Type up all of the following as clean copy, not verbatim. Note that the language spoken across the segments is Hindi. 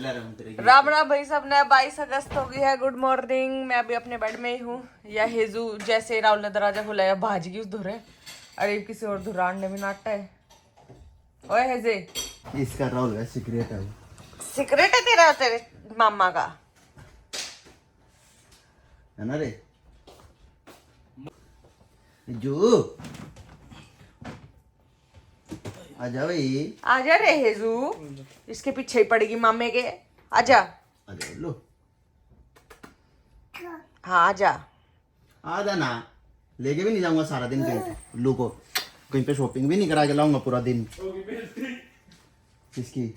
राम राम भाई सब ने 22 अगस्त हो गई है। Good morning. मैं अभी अपने बेड में ही हूँ। या हेजू जैसे राहुल ने दरवाजा खुलाया भाज गई उस धुरे। अरे किसी और धुरान ने भी नाटा है। ओए हेजे, इसका राहुल का सीक्रेट है। सीक्रेट है तेरा और तेरे मामा का, है ना रे जो आजा भाई, आजा रे हेजू। इसके पीछे ही पड़ेगी मामे के। आजा आजा लो, हाँ आजा। आजा ना, लेके भी नहीं जाऊंगा सारा दिन कहीं लो को, कहीं पे शॉपिंग भी नहीं करा के लाऊंगा पूरा दिन। किसकी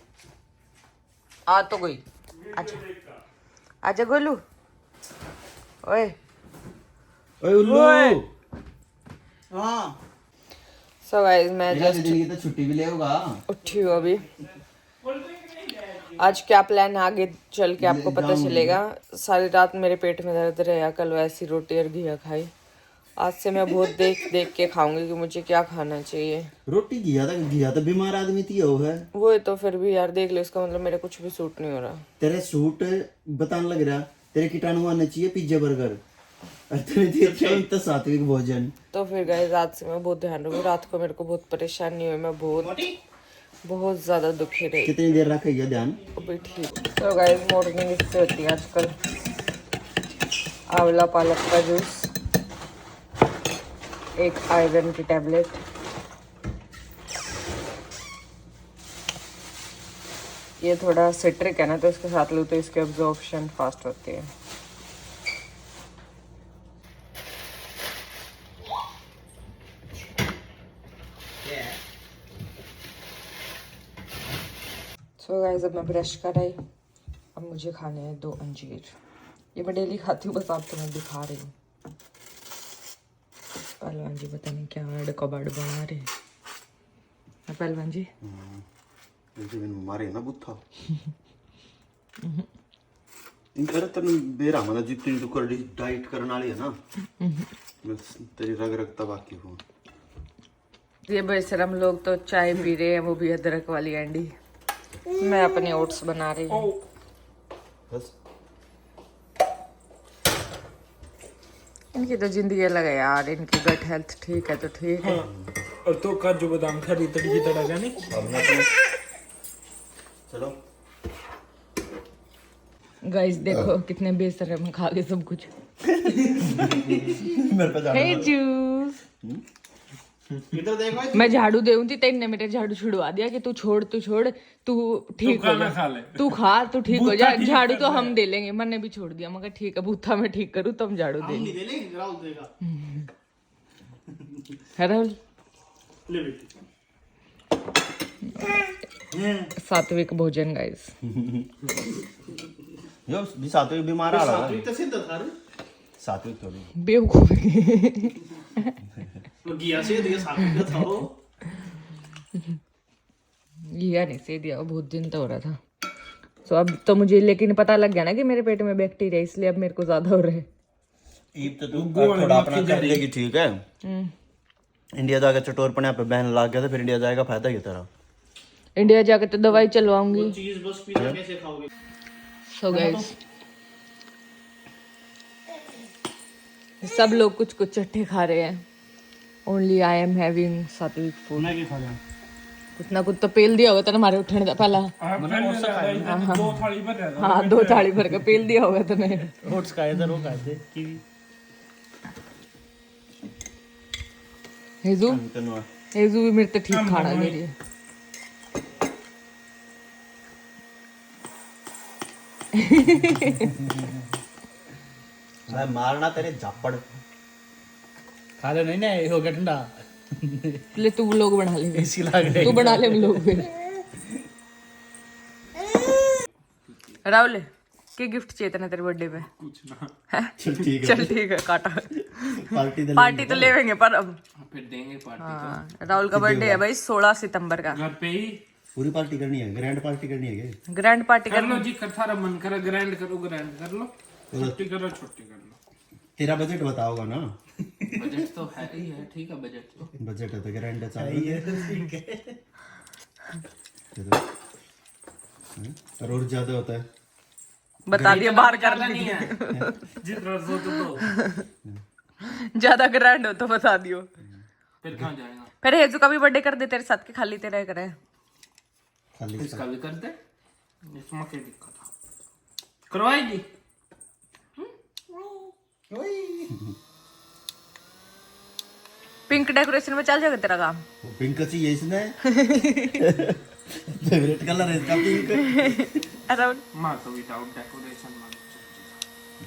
आ तो गई। आजा आजा गोलू। ओए ओए उल्लू। हाँ सो गाइस मैं मेरा दीदी की तो छुट्टी भी ले होगा। उठी हूँ अभी। आज क्या प्लान है आगे चल के आपको पता चलेगा। सारी रात मेरे पेट में दर्द रहा। कल वैसी रोटी और घिया खाई। आज से मैं बहुत देख देख के खाऊंगी कि मुझे क्या खाना चाहिए। रोटी घिया तो बीमार आदमी थी वो है। वो है तो फिर भी यार देख लो, इसका मतलब मेरे कुछ भी सूट नहीं हो रहा। तेरे सूट बताने लग रहा, तेरे कीटाणु आने चाहिए पिज्जा बर्गर, और तेरे दिए तो सात्विक भोजन। तो फिर गाइस रात से मैं बहुत ध्यान रखूंगी। रात को मेरे को बहुत परेशानी हुई। मैं बहुत ज्यादा दुखी रही। कितनी देर रखेगा ध्यान? अभी ठीक। तो गाइस मॉर्निंग इससे होती है आजकल। आंवला पालक का जूस, एक आयरन की टैबलेट, ये थोड़ा सिट्रिक है ना तो इसके साथ लो तो इसकी एब्जॉर्प्शन फास्ट होती है। सो गाइस अब मैं ब्रश कर आई। अब मुझे खाने हैं 2 अंजीर। ये मैं डेली खाती हूँ, बस आपको मैं दिखा रही हूँ। पहलवान जी पता नहीं क्या ऐड कबाड़ बना रहे हैं। पहलवान जी मारे ना बुत्था इनका तन बेरा मना जितनी तो कर डाइट करने वाली है ना, मैं तेरी रग रग तबाकी हूँ। ये बेशरम लोग तो चाय पी रहे हैं, वो भी अदरक वाली एंडी। मैं अपने ओट्स बना रही हूँ। बस इनकी तो जिंदगी अलग है यार। इनकी गट हेल्थ ठीक है तो ठीक है। और तो काजू बादाम खरी तड़ी की तरह जाने। चलो गाइस देखो कितने बेशरम खा के सब कुछ। मेरे पे जाना हे जूस। इधर देखो। मैं झाड़ू देऊं थी, तेने मेरे झाड़ू छुड़वा दिया कि तू छोड़ तू ठीक हो जा, तू खा, तू ठीक हो जा। झाड़ू तो हम दे लेंगे। मैंने भी छोड़ दिया। मगर ठीक है बूथा मैं ठीक करूँ तुम झाड़ू देंगे। है राहुल सात्विक भोजन गाइस। यो भी सात्विक बीमार आ रहा है। सात्विक तो सिद्ध था रे, सात्विक तो नहीं बेवकूफ। वो गिया से दिया सात्विक था वो। घिया नहीं से दिया, बहुत दिन तो हो रहा था। सो अब तो मुझे लेकिन पता लग गया ना कि मेरे पेट में बैक्टीरिया, इसलिए अब मेरे को ज्यादा हो रहा है। ईब तो तू थोड़ा अपना कर लेगी ठीक है। इंडिया जाके चटोरपने पे बैन लग गया तो फिर इंडिया जाएगा फायदा क्या तेरा? इंडिया जाके तो दवाई चलवाऊंगी। चीज बस पिज्जा कैसे खाओगे? सो गाइस सब लोग कुछ कुछ चट्टे खा रहे हैं। ओनली आई एम हैविंग सात्विक फूड। मैं क्या खा रहा हूं? कुछ ना कुछ तो पेल दिया होगा तेरे हमारे उठने का पहला। दो थाली भर रहा था। हाँ 2 थाली भर के पेल दिया होगा तूने। ओट्स खाए थे, वो खाए थे कीवी। हेजू हेजू भी मेरे तो ठीक खाना दे रही है। मैं मारना तेरे झापड़। खा ले नहीं ना, हो गया ठंडा। ले तू लोग बना ले, इसी लाग तू बना ले लोग फिर। राहुल के गिफ्ट चाहिए था ना तेरे बर्थडे पे? कुछ ना, चल ठीक है काटा। पार्टी तो लेवेंगे पर अब फिर देंगे पार्टी। हाँ राहुल का बर्थडे है भाई 16 सितंबर का। घर पे ही पूरी पार्टी करनी है, ग्रैंड पार्टी करनी है क्या? ग्रैंड पार्टी कर लो जी, थारा मन करे ग्रैंड करो, ग्रैंड कर लो, छोटी करो, छोटी कर लो। तेरा बजट बताओगा ना? बजट तो है ही है, ठीक है बजट तो। बजट है तो ग्रैंड चाहिए। और ज्यादा होता है। बता दिया बाहर कर नहीं है जितना तो ज्यादा ग्रैंड हो तो बता दियो। फिर कहाँ जाएगा? फिर हेजू का भी बर्थडे कर दे तेरे साथ के, खाली तेरा करे। खाली इसका भी कर दे, इसमें क्या दिक्कत है? करवाएगी? पिंक डेकोरेशन में चल जाएगा तेरा काम। पिंक का चाहिए इसने। फेवरेट कलर है इसका पिंक। अराउंड मां तो विदाउट डेकोरेशन मान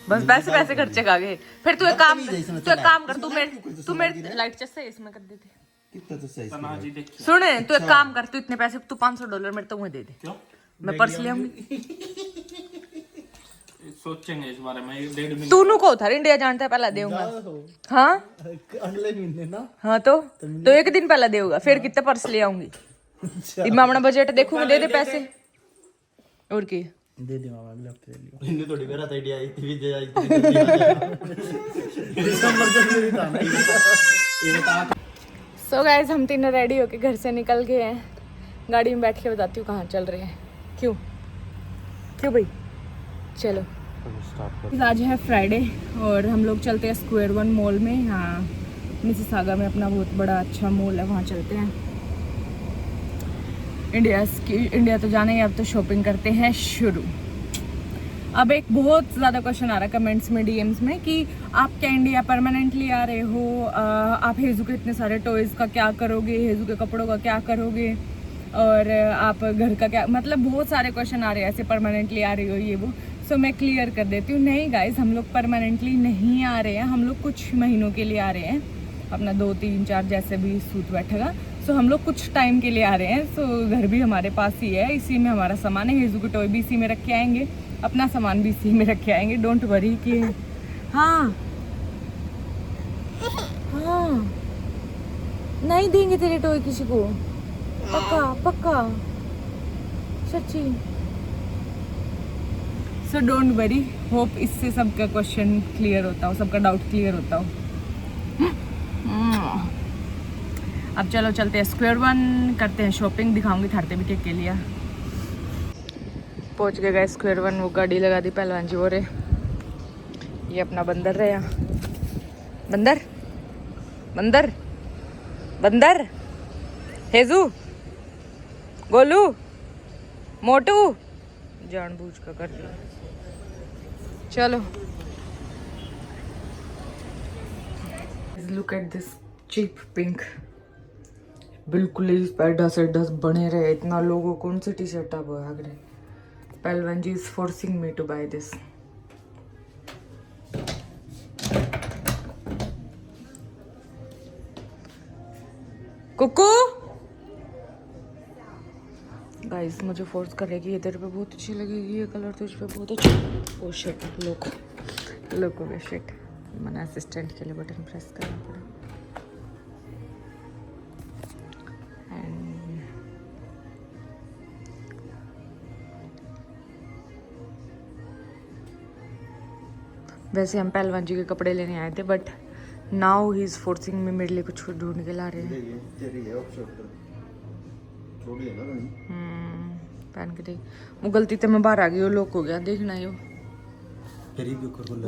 बस पैसे पैसे खर्चे का गए। फिर तू एक काम कर, तू मेरे लाइट चस्से इसमें कर देते। कितना तो सही। तनाजी देखिए। सुन तू एक काम कर, तू इतने पैसे, तू $500 मेरे तो दे दे। क्यों? मैं पर्स ले आऊंगी। सोचेंगे इस बारे में। 1.5 महीने तू नु को था इंडिया जानता है पहला देऊंगा। हाँ अगले महीने ना। हाँ तो एक दिन पहला देऊंगा, फिर कितने पर्स ले आऊंगी। मैं अपना बजट देखूंगा, दे दे पैसे और की दे दे मामा अगले हफ्ते ले लियो। इन्हें थोड़ी मेरा आइडिया आई थी जे आई दिसंबर जनवरी था ना ये बता। सो गाइस हम तीनों रेडी होके घर से निकल गए हैं। गाड़ी में बैठ के बताती हूँ कहाँ चल रहे हैं। क्यों भाई चलो। आज है फ्राइडे और हम लोग चलते हैं स्क्वायर वन मॉल में। यहाँ मिसिसागा में अपना बहुत बड़ा अच्छा मॉल है, वहाँ चलते हैं। इंडिया तो जाना ही, अब तो शॉपिंग करते हैं शुरू। अब एक बहुत ज़्यादा क्वेश्चन आ रहा है कमेंट्स में, डीएम्स में कि आप क्या इंडिया परमानेंटली आ रहे हो? आप हेजू के इतने सारे टॉयज़ का क्या करोगे? हेजू के कपड़ों का क्या करोगे? और आप घर का क्या, मतलब बहुत सारे क्वेश्चन आ रहे हैं ऐसे, परमानेंटली आ रही हो ये वो। सो मैं क्लियर कर देती हूँ, नहीं गाइज हम लोग परमानेंटली नहीं आ रहे हैं। हम लोग कुछ महीनों के लिए आ रहे हैं, अपना 2 3 4 जैसे भी सूट बैठेगा। सो हम लोग कुछ टाइम के लिए आ रहे हैं। सो घर भी हमारे पास ही है, इसी में हमारा सामान है। हेजू के टॉय भी इसी में रख के आएंगे, अपना सामान भी इसी में रख के आएंगे। डोंट वरी कि हाँ नहीं देंगे तेरे टॉय किसी को, पक्का सच्ची। सो डोंट वरी, होप इससे सबका क्वेश्चन क्लियर होता हो, सबका डाउट क्लियर होता हो। अब चलो चलते हैं स्क्वायर वन, करते हैं शॉपिंग, दिखाऊंगी थारते भी के लिए। पहुंच गए गए स्क्वायर वन, वो गाड़ी लगा दी पहलवान जी। और ये अपना बंदर रहे यहाँ, बंदर हेजू गोलू मोटू जानबूझ का कर दिया। चलो look at this cheap pink, बिल्कुल ही पैडा से डस बने रहे। इतना लोगों कौन सी टी शर्ट आप भाग रहे। पहलवान जी is forcing me to buy this. कुकू गाइस मुझे फोर्स करेगी, ये तेरे पे बहुत अच्छी लगेगी, ये कलर तुझ पे बहुत अच्छा। ओ शिट, लोको वे शिट, मैंने असिस्टेंट के लिए बटन प्रेस करना पड़ा। वैसे हम पहलवान जी के कपड़े लेने आए थे, but now he is forcing में मेरे लिए कुछ ढूंढ के ला रहे हैं। पहन के देख, वो गलती से मैं बाहर आ गई, वो लोक हो गया, देखना ही वो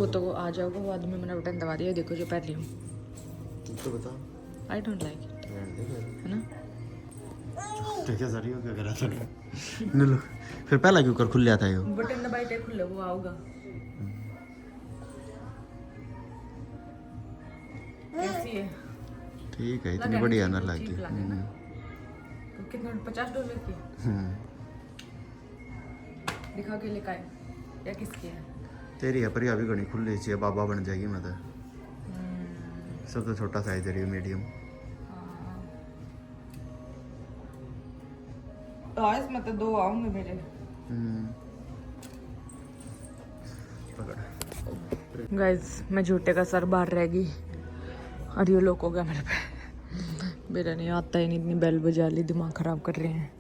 तो वो आ जाओगे, वो आदमी मैंने बटन दबा दिया। देखो जो पहन ली हूँ तो बता, आई डोंट लाइक इट, है ना? फिर पहला क्यों कर खुल था यो बटन दबाई थे खुले, वो आओगा। कैसी है? ठीक है, इतनी बढ़िया ना लगी। कितना $50 की दिखा के लेकर आए या किसकी है? तेरी है, पर अभी घनी खुली सी है, बाबा बन जाएगी। मैं तो सबसे छोटा साइज है, मीडियम। इसमें तो 2 आऊंगे मेरे। गाइस मैं झूठे का सर बाहर रह गई और ये लोग हो गया मेरे पे। मेरा नहीं आता ही नहीं, इतनी बेल बजा ली, दिमाग ख़राब कर रहे हैं।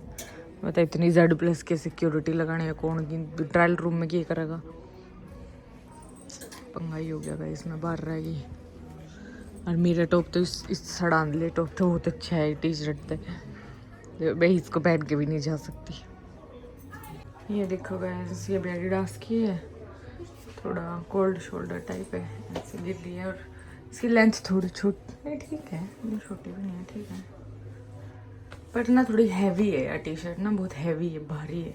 बता इतनी Z+ के सिक्योरिटी लगाने है, कौन की ट्रायल रूम में क्या करेगा? पंगा ही हो गया गाइस, मैं बाहर रह गई। और मेरा टॉप तो इस सड़ांधले टॉप तो बहुत अच्छा है, टी शर्ट पे मैं इसको पहन के भी नहीं जा सकती। ये देखो गाइस, ये भी एडिडास की है, थोड़ा कोल्ड शोल्डर टाइप है, ऐसे गिर रही है और इसकी लेंथ थोड़ी छोटी, ठीक है, छोटी भी नहीं है, ठीक है, बट ना थोड़ी हैवी है यार, टी शर्ट ना बहुत हैवी है, भारी है,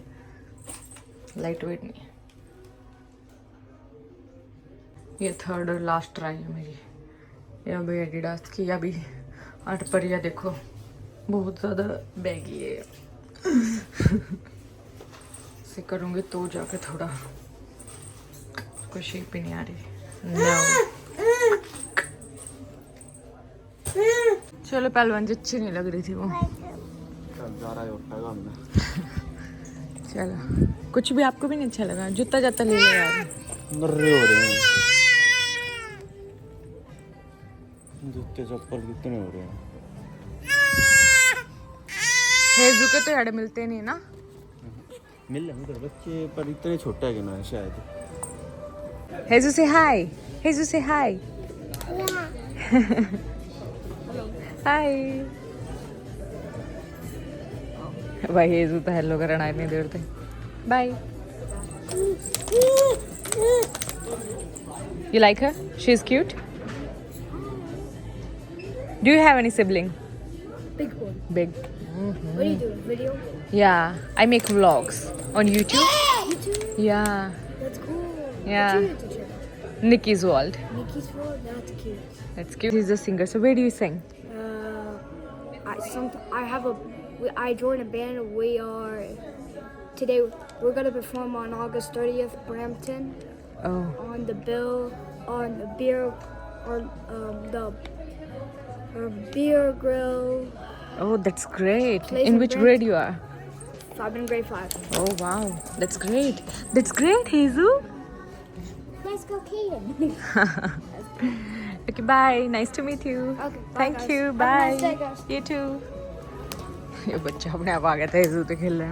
लाइट वेट नहीं है। ये थर्ड और लास्ट ट्राई है मेरी, ये अभी एडिडास की, अभी 8 पर, या देखो बहुत ज़्यादा बैगी है से करूँगी तो जाके थोड़ा, कोई शेप ही नहीं आ रही। no. चलो पहलवान जी, अच्छी नहीं लग रही थी वो। चलो, कुछ भी आपको भी नहीं अच्छा लगा? जूता जाता ले लो यार, नर्रे हो रहे हैं जूते चप्पल कितने हो रहे हैं। हेजू के तो यार मिलते नहीं ना, मिल रहे बच्चे, पर इतने छोटे है कि ना शायद। हेजू से हाय, हेजू से हाय, हाय भाई। हेजू तो हेलो करना इतनी देर तक, bye. You like her? She's cute. Do you have any sibling? Big one. Big. What are you doing? Video? Yeah, I make vlogs on YouTube. YouTube? Yeah, That's cool. Yeah. What's your YouTube channel? Nikki's World. Nikki's World? That's cute. That's cute. He's a singer. So where do you sing? I joined a band. Today we're gonna perform on August 30th, Brampton, Oh, on the beer grill. oh, that's great. Plays In in which Brampton. grade you are? I'm in grade 5. Oh wow, that's great. That's great, Hazel. Let's go, Kaden. Okay, bye. Nice to meet you. Okay, bye, Thank guys. you. Have a Bye. nice day, guys. You too. ये बच्चा अपने आप आ गया था हेजू से खेलने।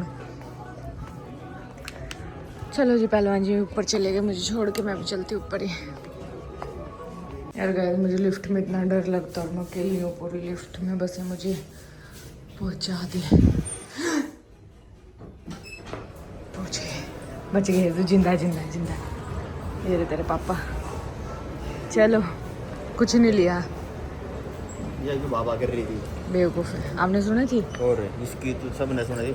चलो जी, पहलवान जी ऊपर चले गए मुझे छोड़ के, मैं भी चलती ऊपर ही। यार गाइस, मुझे लिफ्ट में इतना डर लगता है और मैं अकेली हूँ पूरी लिफ्ट में, बस ये मुझे पहुँचा दे। पहुँच गए, बच गए हेजू, जिंदा जिंदा जिंदा। ये रहे तेरे पापा। चलो, कुछ नहीं लिया, ये जो बाबा कर रही थी बेवकूफ़ है, आपने सुनी थी? और इसकी तो सब ने सुना थी।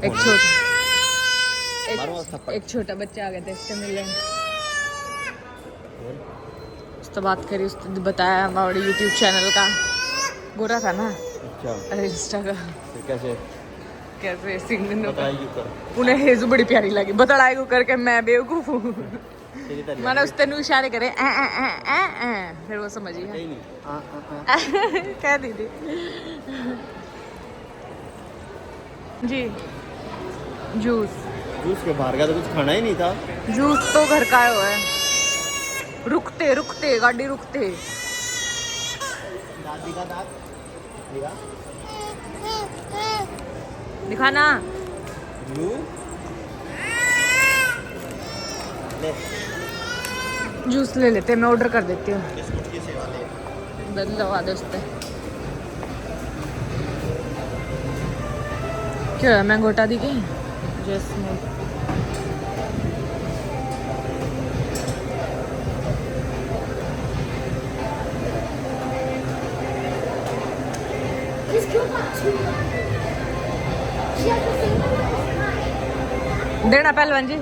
एक छोटा बच्चा आ गया था इससे मिलने, उससे बात करी, उसने बताया हमारे यूट्यूब चैनल का, गोरा था ना, अच्छा, अरे इंस्टा का, फिर कैसे सिंगने बताइए कर उन्हें हेजू बड़ी प्यारी लगी, बताए को करके मैं बेवकूफ़ हूँ, तेरी तरह मैंने उस तेन इशारे करे फिर वो समझ गया। नहीं कह दीदी जी। जूस जूस के बाहर का तो कुछ खाना ही नहीं था। जूस तो घर का हुआ है, रुकते रुकते गाड़ी रुकते। दादी का दांत दिखा, दिखाना। ले जूस ले लेते हैं, मैं ऑर्डर कर देती हूँ, बिस्कुट की सेवा ले। बदल लगा दे उस पर। क्या है, मैं घोटा दी गई jasmine. Just go back to. She has the same one. देना पहलवान जी,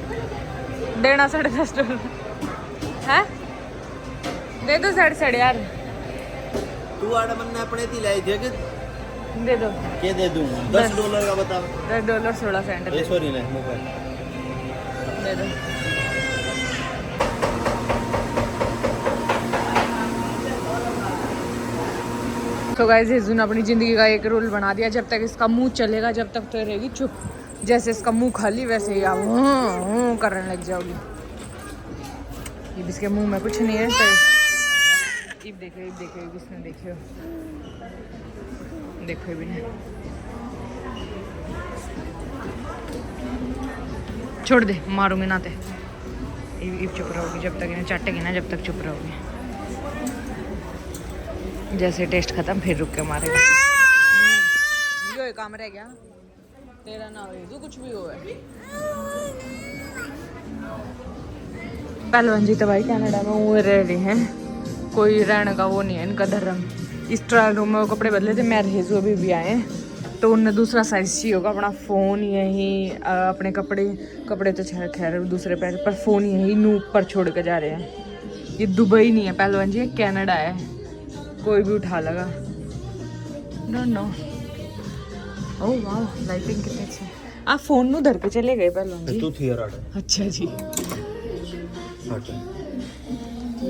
देना $10.5 है, दे दो 10.5 यार, तू आड़ा बनने अपने थी लाई दे के दे दो। के दे दूं $10 का बता। $10.16 ये सॉरी ले मोबाइल दे दो। तो गाइस, हेजू ने अपनी ज़िंदगी का एक रूल बना दिया, जब तक इसका मुंह चलेगा जब तक तो रहेगी चुप, जैसे इसका मुंह खाली वैसे ही आप करने लग जाओगी। ये इसके मुंह में कुछ नहीं है तो इब देखो किसने देखियो, देखो भी नहीं, छोड़ दे, मारूंगी ना ते। इब चुप रहोगी जब तक इन्हें चाटेगी ना, जब तक चुप रहोगी, जैसे टेस्ट खत्म फिर रुक के मारेगा। यो काम रह गया तेरा, ना हो तो कुछ भी हो है। पहलवान जी तो भाई कनाडा में वो रह रहे हैं, कोई रहने का वो नहीं है इनका धर्म। इस ट्रायल रूम में वो कपड़े बदले थे, मैं हेजू अभी भी आए हैं, तो उन्हें दूसरा साइज चाहिए होगा, अपना फ़ोन यहीं अपने कपड़े तो खैर दूसरे पैर पर फ़ोन यहीं नूप पर छोड़ के जा रहे हैं। ये दुबई नहीं है पहलवान जी, ये कनाडा है, कोई भी उठा लगा। Don't know. ओह वाह लाइटिंग कितनी अच्छी है। आप फ़ोन नू धर के चले गए पहलवान जी? तू थियर अच्छा जी।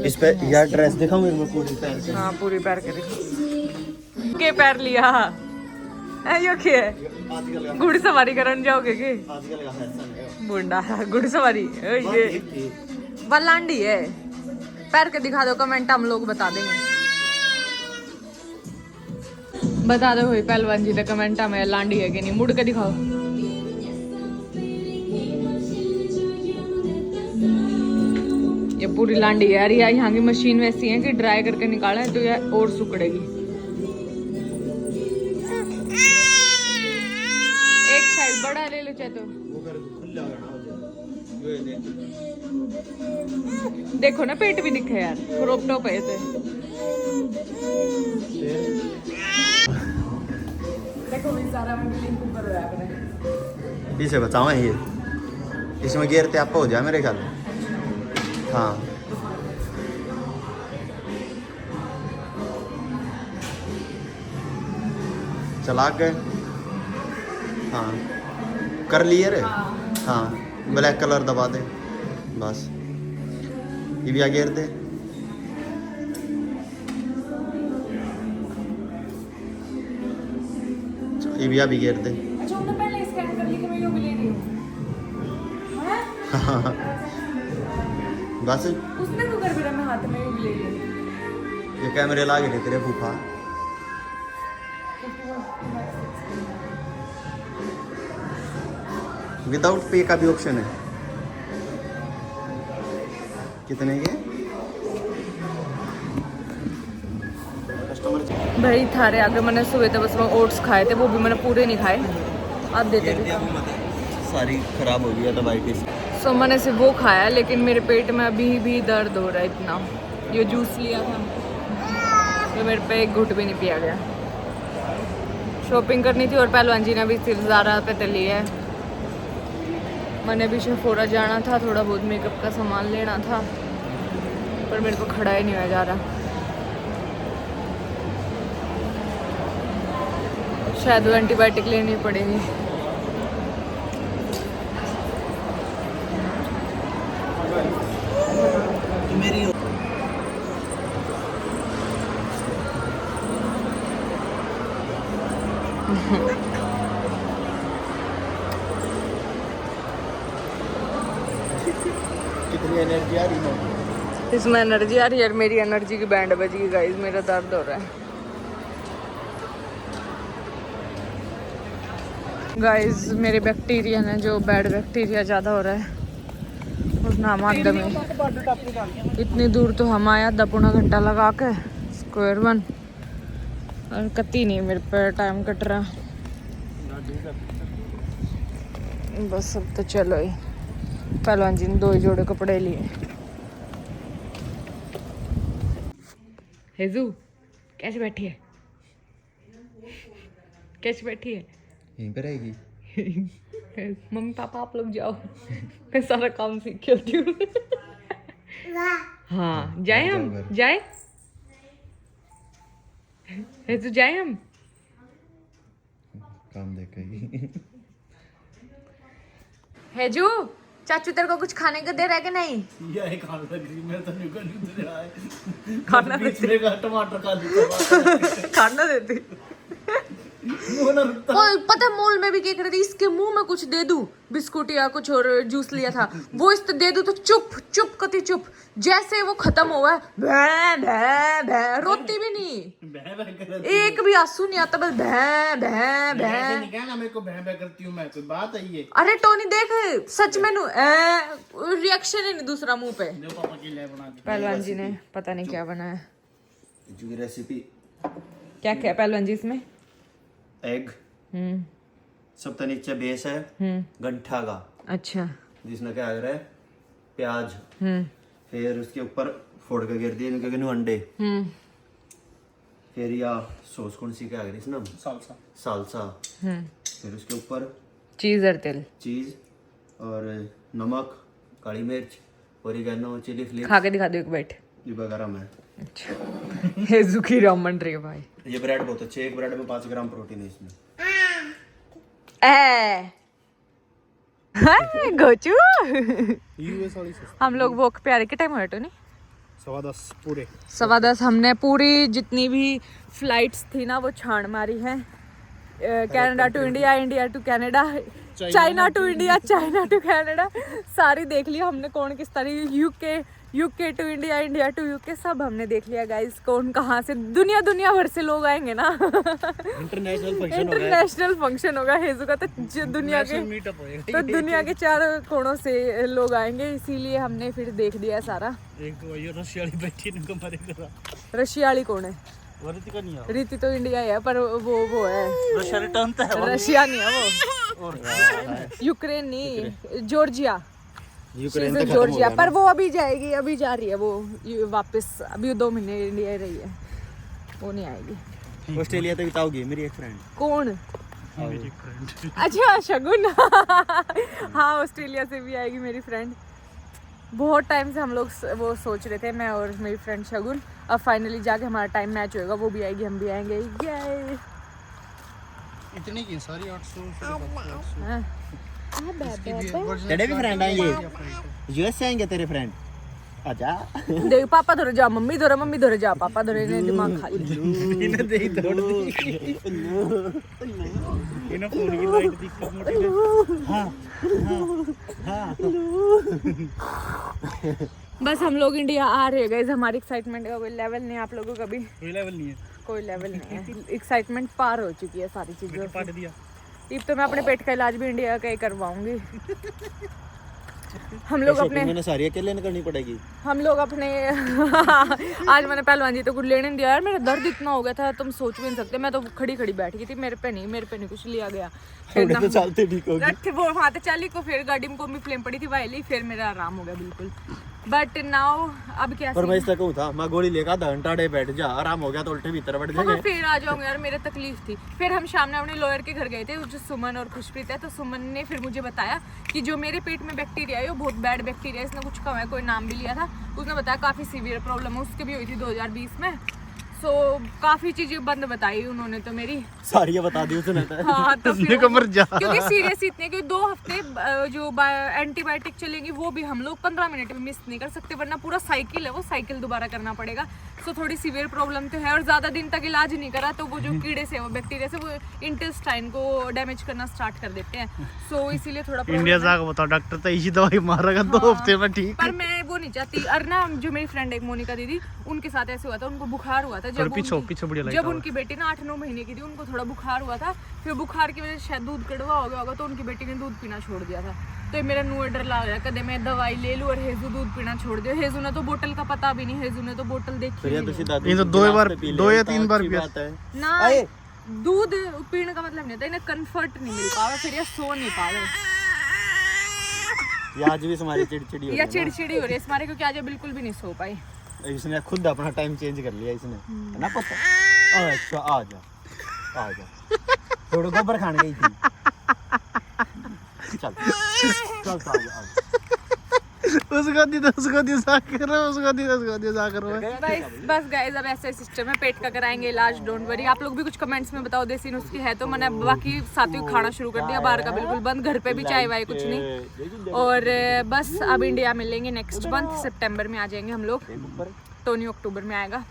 इस पे यार ड्रेस दिखाऊं मैं पूरी पैर से। हाँ पूरी पैर के देखो के पैर लिया यो के घुड़सवारी करन जाओगे के आजकल का फैशन है बुंडा घुड़सवारी ये बलांडी है। पैर के दिखा दो, कमेंट हम लोग बता देंगे, बता दो भाई पहलवान जी ने कमेंट में लांडी है कि नहीं, मुड़ के दिखाओ। ये पूरी लांडी है यार, यहाँ की मशीन वैसी है कि ड्राई करके निकाला है तो ये और सुकड़ेगी। एक साइड बड़ा ले लो चाहे तो। देखो ना पेट भी दिखे यार, क्रॉप टॉप है तो। देखो भी सारा में बिलिंग ऊपर हो रहा है। इसे बताओ ये इसमें गियर ते आप हो जाए मेरे ख्याल। हाँ चला गए। हाँ कर लिए रे। हाँ ब्लैक कलर दबा दे बस, ये भी आ गियर दे। ये भी अभी गियर दे। अच्छा उन्होंने पहले स्कैन कर ली कि मैं यो भी ले रही हूँ। बस उसने तो कर भी रहा, मैं हाथ में यो भी ले रही हूँ। ये कैमरे लागे थे तेरे फूफा। विदाउट पे का भी ऑप्शन है। कितने के कस्टमर भाई थारे आगे मैंने सुबह तो बस ओट्स खाए थे, वो भी मैंने पूरे नहीं खाए, आप देते थे सारी खराब हो गई है दवाई। सो मैंने सिर्फ वो खाया, लेकिन मेरे पेट में अभी भी दर्द हो रहा है इतना। ये जूस लिया था तो मेरे पे एक घुट भी नहीं पिया गया। शॉपिंग करनी थी और पहलवान जी ने भी सिर्फ ज़ारा पे तो लिया है। मैंने भी शेफोरा जाना था, थोड़ा बहुत मेकअप का सामान लेना था, पर मेरे को खड़ा ही नहीं हुआ जा रहा। शायद वो एंटीबायोटिक लेनी पड़ेगी। मेरी कितनी एनर्जी आ रही है इसमें, एनर्जी आ रही है, मेरी एनर्जी की बैंड बज गई गाइस, मेरा दर्द हो रहा है गाइस। मेरे बैक्टीरिया ने जो बैड बैक्टीरिया ज़्यादा हो रहा है उस नाम आदमी में। इतनी दूर तो हम आया 10 घंटा लगा के स्क्वायर 1, और कती नहीं मेरे पे टाइम कट रहा। बस अब तो चलो ही। पहलवान जी ने 2 जोड़े कपड़े लिए। हेजू कैसे बैठी है, कैसे बैठी है? यहीं पे रहेगी। मम्मी पापा आप लोग जाओ, मैं सारा काम सीख के आती हूँ। हाँ जाए हम, जाए हेजू जाए हम। काम देखेगी। हेजू चाचू तेरे को कुछ खाने को दे रहा है कि नहीं? ये खाने लग रही, मैं तो नहीं कर दे रहा है। खाना बीच में का टमाटर खा ली। खाना देती। और पता मॉल में भी क्या कर रही थी, इसके मुंह में कुछ दे दूं, बिस्कुट या कुछ और जूस लिया था, वो इस दे दूं तो चुप चुप कती चुप, जैसे वो खत्म हुआ भै भै भै, रोती भी नहीं, एक भी आंसू नहीं आता, बस भै भै भै। नहीं कहना मेरे को भै भै करती हूँ मैं, कोई बात है ये? अरे टोनी देख सच में रिएक्शन ही नहीं दूसरा मुंह पे। पापा के लिए बना दी पहलवान जी ने पता नहीं क्या बनाया। की रेसिपी क्या क्या पहलवान जी इसमें? एग, सबसे नीचे बेस है गंठा का, अच्छा जिसने क्या कर रहा है प्याज, फिर उसके ऊपर फोड़ के गिर दिए क्योंकि अंडे। फिर या सॉस कौन सी क्या है इस नाम सालसा सालसा। फिर उसके ऊपर चीज और तेल। चीज और नमक, काली मिर्च, ओरिगेनो, चिली फ्लेक्स। खा के दिखा दो एक बाइट। ये गरम है। अच्छा हेजू की रामन रे भाई। ये ब्रेड बहुत अच्छे, एक ब्रेड में 5 ग्राम प्रोटीन है इसमें। गोचू यूएस वाली हम लोग वो प्यारे के टाइम हुआ तो नहीं 10:15 पूरे 10:15 हमने पूरी जितनी भी फ्लाइट्स थी ना वो छान मारी है। Canada to India, India to Canada, China to India, China to Canada सारी देख लिया हमने। कौन किस तरह UK to India, India to UK सब हमने देख लिया गाइस। कौन कहाँ से दुनिया भर से लोग आएंगे ना। इंटरनेशनल फंक्शन होगा हेजू का। तो दुनिया के 4 कोनों से लोग आएंगे, इसीलिए हमने फिर देख लिया सारा। एक तो ये रशिया वाली बैठी है इनको मरे करा। रशिया वाली कौन है? रीति का नहीं है, रीति तो इंडिया है पर वो है रशिया रिटर्न था वो। रशिया नहीं है वो। यूक्रेन नहीं, जॉर्जिया। यूक्रेन तक जॉर्जिया पर वो अभी जाएगी, अभी जा रही है वो वापस। अभी 2 महीने इंडिया रही है, वो नहीं आएगी। ऑस्ट्रेलिया तो बिताओगी मेरी एक फ्रेंड। कौन? मेरी फ्रेंड। अच्छा शगुन। हाँ ऑस्ट्रेलिया से भी आएगी मेरी फ्रेंड। बहुत टाइम से हम लोग वो सोच रहे थे, मैं और मेरी फ्रेंड शगुन। अब फाइनली जाके हमारा टाइम मैच होएगा, वो भी आएगी हम भी आएंगे। ये इतनी की सारी 800 हाँ। तेरे भी फ्रेंड आएंगे, यूएस से आएंगे तेरे फ्रेंड। आजा देख पापा धोरे जा, मम्मी धोरे जा, पापा धोरे ने दिमाग खा लिया। इन्हें दे तोड़ दी। इन्हें फोन की लाइट दिख कर हां बस हम लोग इंडिया आ रहे हैं गाइस। हमारी एक्साइटमेंट का कोई लेवल नहीं है, आप लोगों का भी कोई लेवल नहीं है, कोई लेवल नहीं है। एक्साइटमेंट पार हो चुकी है सारी चीजों पाट से। दिया। अब तो मैं अपने पेट का इलाज भी इंडिया का ही करवाऊंगी। हम लोग अपने मैंने सारी अकेले करनी पड़ेगी। हम लोग अपने आज मैंने पहलवान जी तो कुछ लेने नहीं दिया यार। मेरा दर्द इतना हो गया था तुम सोच भी नहीं सकते। मैं तो खड़ी बैठ गई थी, मेरे पे नहीं कुछ लिया गया। फिर तो चलते ठीक हो गई। वो वहाँ तो चाली को फिर गाड़ी में भी फ्लेम पड़ी थी वाइली, फिर मेरा आराम हो गया बिल्कुल। बट नाउ अब क्या पर मैं इस तक था, मैं गोली लेकर 10 घंटा डे बैठ जा, आराम हो गया तो उल्टे भीतर बैठ जाएंगे। फिर आ जाऊंगा यार, मेरे तकलीफ थी। फिर हम शाम ने अपने लॉयर के घर गए थे, जो सुमन और खुशप्रीत है। तो सुमन ने फिर मुझे बताया कि जो मेरे पेट में बैक्टीरिया है वो बहुत बैड बैक्टीरिया है। इसने कुछ कहा है, कोई नाम भी लिया था। उसने बताया काफ़ी सीवियर प्रॉब्लम है, उसके भी हुई थी 2020 में। सो काफ़ी चीज़ें बंद बताई उन्होंने तो मेरी सारी बता दी उसने। हाँ तो फिर कमर जा। क्योंकि सीरियस इतने कि 2 हफ्ते जो एंटीबायोटिक चलेंगी वो भी हम लोग 15 मिनट में मिस नहीं कर सकते, वरना पूरा साइकिल है वो साइकिल दोबारा करना पड़ेगा। सो थोड़ी सीवियर प्रॉब्लम तो है, और ज़्यादा दिन तक इलाज नहीं करा तो वो जो कीड़े से वो बैक्टीरिया से वो इंटेस्टाइन को डैमेज करना स्टार्ट कर देते हैं। सो इसीलिए थोड़ा इंडिया जाकर बताओ डॉक्टर तो इसी दवाई मारेगा 2 हफ्ते में ठीक। पर मैं वो नहीं चाहती। और ना जो मेरी फ्रेंड एक मोनिका दीदी, उनके साथ ऐसे हुआ था, उनको बुखार हुआ था जब उनकी बेटी ना 8-9 महीने की थी, उनको थोड़ा बुखार हुआ था। फिर बुखार की वजह से शायद दूध कड़वा हो गया होगा, तो उनकी बेटी ने दूध पीना छोड़ दिया था। तो मेरा नुआ डर लग रहा है कदे मैं दवाई ले लूं और हेजू दूध पीना छोड़ दे। हेजू ने तो बोतल का पता भी नहीं, हेजू ने तो बोतल देखी नहीं। ये तो 2 या 3 बार पिया ना दूध पीने का मतलब नहीं था, इन्हें कंफर्ट नहीं मिल पावा, फिर ये सो नहीं पावे। ये आज भी हमारी चिड़चिड़ी हो रही है, चिड़चिड़ी हो रही है हमारे, क्योंकि आज बिल्कुल भी नहीं सो पाई। इसने खुद अपना टाइम चेंज कर लिया इसने, है ना पता। अच्छा आ जा थोड़ा गोबर खाने गई थी। चल आ जा। उसको दी सा करो। बस गाइस अब ऐसे सिस्टम है, पेट का कराएंगे इलाज, डोंट वरी। आप लोग भी कुछ कमेंट्स में बताओ देसी नुस्खे है तो। मैंने बाकी साथियों खाना शुरू कर दिया, बाहर का बिल्कुल बंद, घर पे भी चाय वाय कुछ नहीं। और बस अब इंडिया मिलेंगे नेक्स्ट मंथ, सितंबर में आ जाएंगे हम लोग। टोनी अक्टूबर में आएगा।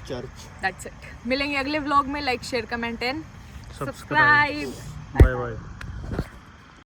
Church that's it. मिलेंगे अगले व्लॉग में। Like share comment and subscribe. Bye bye.